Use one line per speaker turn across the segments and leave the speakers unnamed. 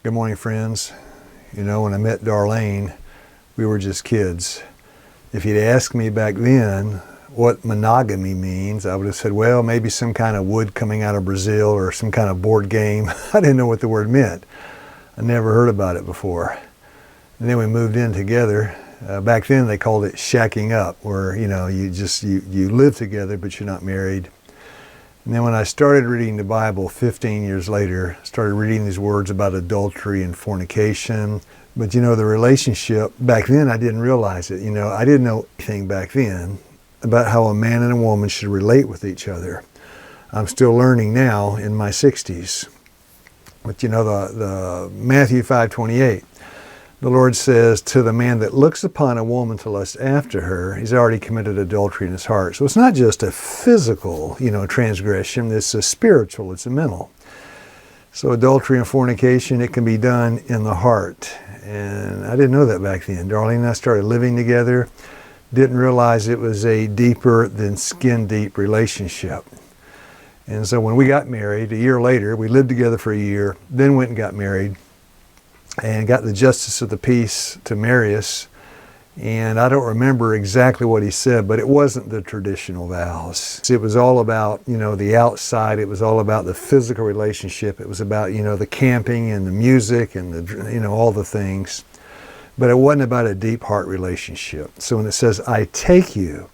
Good morning, friends. You know, when I met Darlene, we were just kids. If you'd asked me back then what monogamy means, I would have said, well, maybe some kind of wood coming out of Brazil or some kind of board game. I didn't know what the word meant. I never heard about it before. And then we moved in together. Back then they called it shacking up, where, you know, you live together but you're not married. And then when I started reading the Bible 15 years later, I started reading these words about adultery and fornication. But you know, the relationship, back then I didn't realize it. You know, I didn't know anything back then about how a man and a woman should relate with each other. I'm still learning now in my 60s. But you know, the Matthew 5:28, the Lord says, to the man that looks upon a woman to lust after her, he's already committed adultery in his heart. So it's not just a physical, transgression, it's a spiritual, it's a mental. So adultery and fornication, it can be done in the heart. And I didn't know that back then. Darlene and I started living together, didn't realize it was a deeper than skin deep relationship. And so when we got married, a year later, we lived together for a year, then went and got married, and got the justice of the peace to marry us. And I don't remember exactly what he said, but it wasn't the traditional vows. It was all about, the outside. It was all about the physical relationship. It was about, the camping and the music and all the things. But it wasn't about a deep heart relationship. So when it says, I take you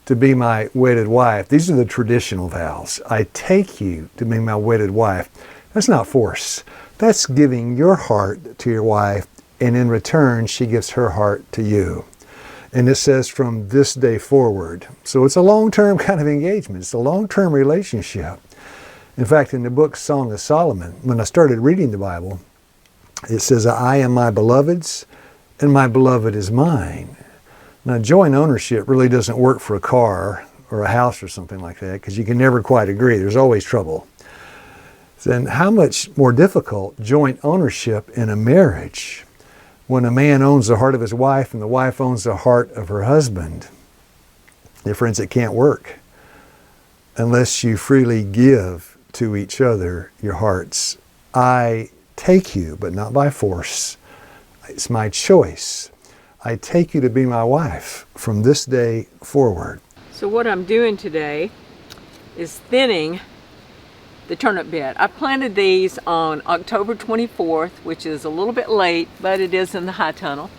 to be my wedded wife, these are the traditional vows. I take you to be my wedded wife. That's not force. That's giving your heart to your wife, and in return, she gives her heart to you. And it says from this day forward. So it's a long-term kind of engagement. It's a long-term relationship. In fact, in the book Song of Solomon, when I started reading the Bible, it says, I am my beloved's, and my beloved is mine. Now, joint ownership really doesn't work for a car or a house or something like that, because you can never quite agree. There's always trouble. Then how much more difficult joint ownership in a marriage when a man owns the heart of his wife and the wife owns the heart of her husband. Dear friends, it can't work unless you freely give to each other your hearts. I take you, but not by force. It's my choice. I take you to be my wife from this day forward.
So what I'm doing today is thinning the turnip bed. I planted these on October 24th, which is a little bit late, but it is in the high tunnel.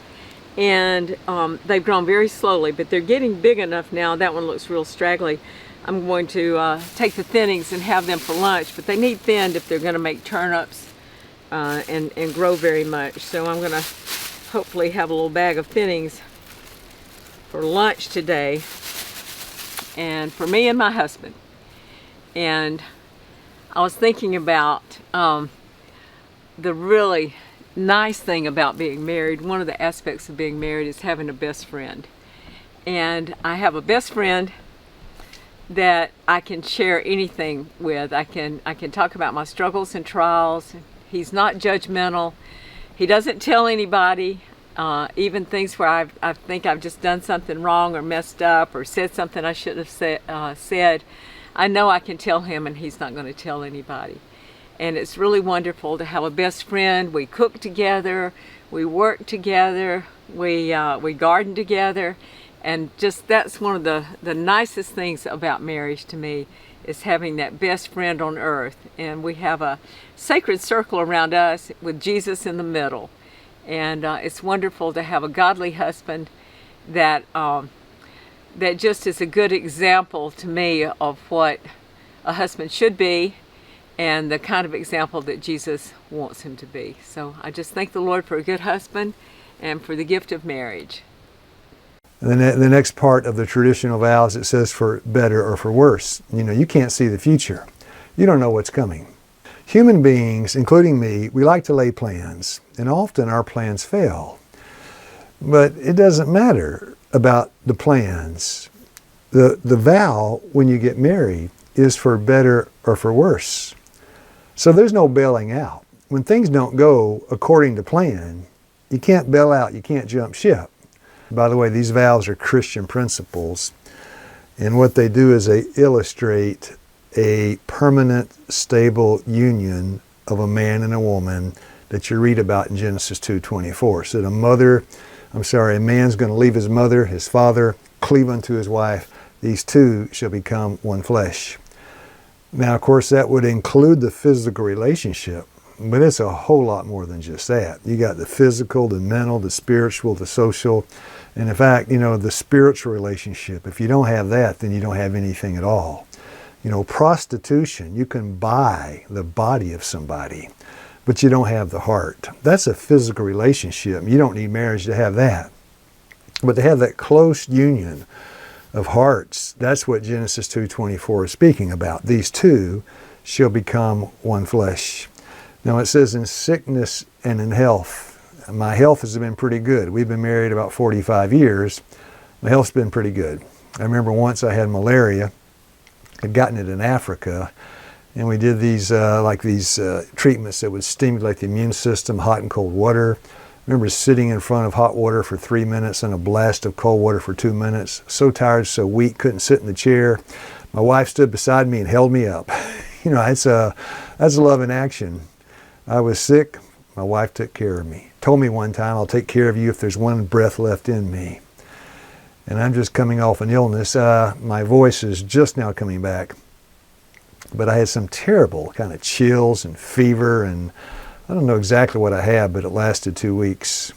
And they've grown very slowly, but they're getting big enough now. That one looks real straggly. I'm going to take the thinnings and have them for lunch, but they need thinned if they're going to make turnips and grow very much. So I'm going to hopefully have a little bag of thinnings for lunch today, and for me and my husband. And I was thinking about the really nice thing about being married. One of the aspects of being married is having a best friend. And I have a best friend that I can share anything with. I can talk about my struggles and trials. He's not judgmental. He doesn't tell anybody, even things where I think I've just done something wrong or messed up or said something I shouldn't have said. I know I can tell him, and he's not going to tell anybody. And it's really wonderful to have a best friend. We cook together, we work together, we garden together, and just that's one of the nicest things about marriage to me, is having that best friend on earth. And we have a sacred circle around us with Jesus in the middle. And it's wonderful to have a godly husband that just is a good example to me of what a husband should be, and the kind of example that Jesus wants him to be. So I just thank the Lord for a good husband and for the gift of marriage.
And then the next part of the traditional vows, it says for better or for worse. You can't see the future. You don't know what's coming. Human beings, including me, we like to lay plans, and often our plans fail. But it doesn't matter about the plans. The vow when you get married is for better or for worse. So there's no bailing out. When things don't go according to plan, you can't bail out, you can't jump ship. By the way, these vows are Christian principles, and what they do is they illustrate a permanent, stable union of a man and a woman that you read about in Genesis 2:24. So a man's going to leave his mother, his father, cleave unto his wife. These two shall become one flesh. Now, of course, that would include the physical relationship, but it's a whole lot more than just that. You got the physical, the mental, the spiritual, the social, and in fact, the spiritual relationship. If you don't have that, then you don't have anything at all. Prostitution, you can buy the body of somebody, but you don't have the heart. That's a physical relationship. You don't need marriage to have that. But to have that close union of hearts, that's what Genesis 2:24 is speaking about. These two shall become one flesh. Now it says in sickness and in health. My health has been pretty good. We've been married about 45 years. My health's been pretty good. I remember once I had malaria. I'd gotten it in Africa, and we did these treatments that would stimulate the immune system, hot and cold water. I remember sitting in front of hot water for 3 minutes and a blast of cold water for 2 minutes. So tired, so weak, couldn't sit in the chair. My wife stood beside me and held me up. That's love in action. I was sick. My wife took care of me. Told me one time, I'll take care of you if there's one breath left in me. And I'm just coming off an illness. My voice is just now coming back. But I had some terrible kind of chills and fever, and I don't know exactly what I had, but it lasted 2 weeks.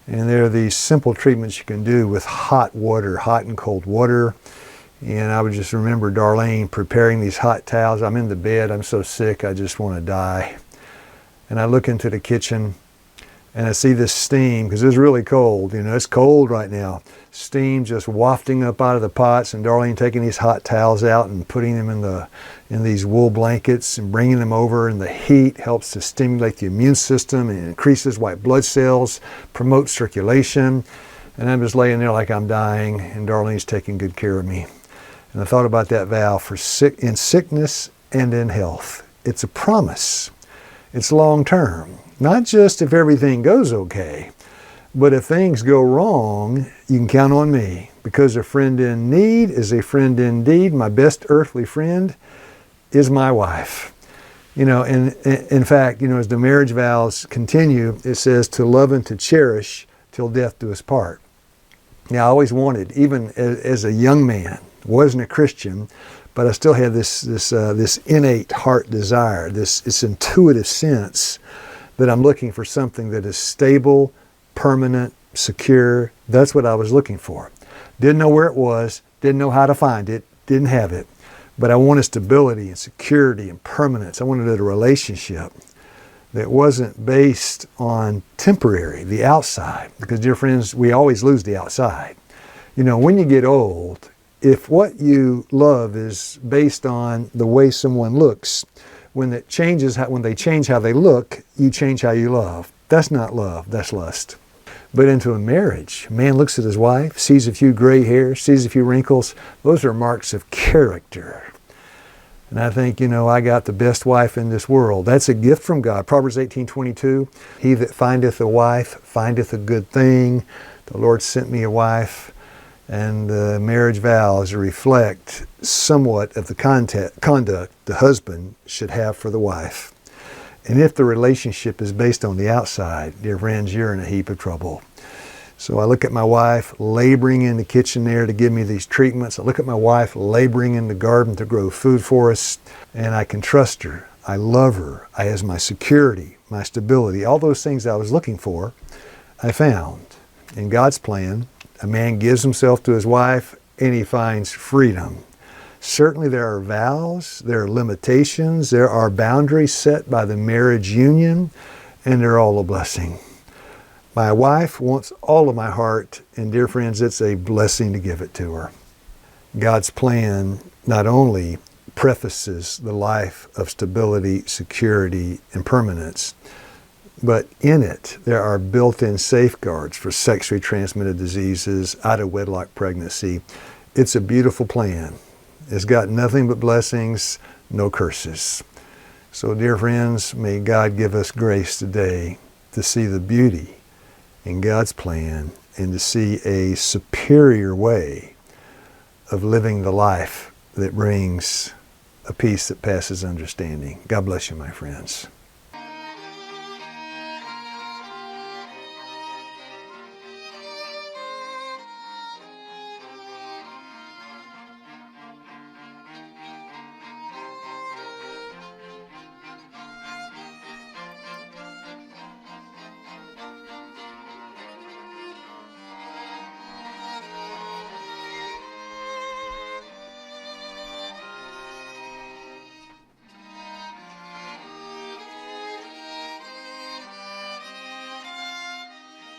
And there are these simple treatments you can do with hot water, hot and cold water. And I would just remember Darlene preparing these hot towels. I'm in the bed, I'm so sick, I just want to die. And I look into the kitchen and I see this steam, because it's really cold. It's cold right now. Steam just wafting up out of the pots, and Darlene taking these hot towels out and putting them in these wool blankets and bringing them over, and the heat helps to stimulate the immune system and increases white blood cells, promotes circulation. And I'm just laying there like I'm dying, and Darlene's taking good care of me. And I thought about that vow in sickness and in health. It's a promise. It's long term. Not just if everything goes okay, but if things go wrong, you can count on me, because a friend in need is a friend indeed. My best earthly friend is my wife. And in fact, as the marriage vows continue, it says to love and to cherish till death do us part. Now, I always wanted, even as a young man, wasn't a Christian, but I still had this innate heart desire, this intuitive sense that I'm looking for something that is stable, permanent, secure. That's what I was looking for. Didn't know where it was, didn't know how to find it, didn't have it. But I wanted stability and security and permanence. I wanted a relationship that wasn't based on temporary, the outside. Because, dear friends, we always lose the outside. When you get old, if what you love is based on the way someone looks, when they change how they look, you change how you love. That's not love, that's lust. But into a marriage, a man looks at his wife, sees a few gray hairs, sees a few wrinkles. Those are marks of character. And I think, I got the best wife in this world. That's a gift from God. Proverbs 18:22, he that findeth a wife findeth a good thing. The Lord sent me a wife. And the marriage vows reflect somewhat of the conduct the husband should have for the wife. And if the relationship is based on the outside, dear friends, you're in a heap of trouble. So I look at my wife laboring in the kitchen there to give me these treatments. I look at my wife laboring in the garden to grow food for us, and I can trust her. I love her. I has my security, my stability. All those things I was looking for, I found. In God's plan, a man gives himself to his wife and he finds freedom. Certainly there are vows, there are limitations, there are boundaries set by the marriage union, and they're all a blessing. My wife wants all of my heart, and dear friends, it's a blessing to give it to her. God's plan not only prefaces the life of stability, security, and permanence, but in it, there are built-in safeguards for sexually transmitted diseases, out-of-wedlock pregnancy. It's a beautiful plan. It's got nothing but blessings, no curses. So, dear friends, may God give us grace today to see the beauty in God's plan and to see a superior way of living the life that brings a peace that passes understanding. God bless you, my friends.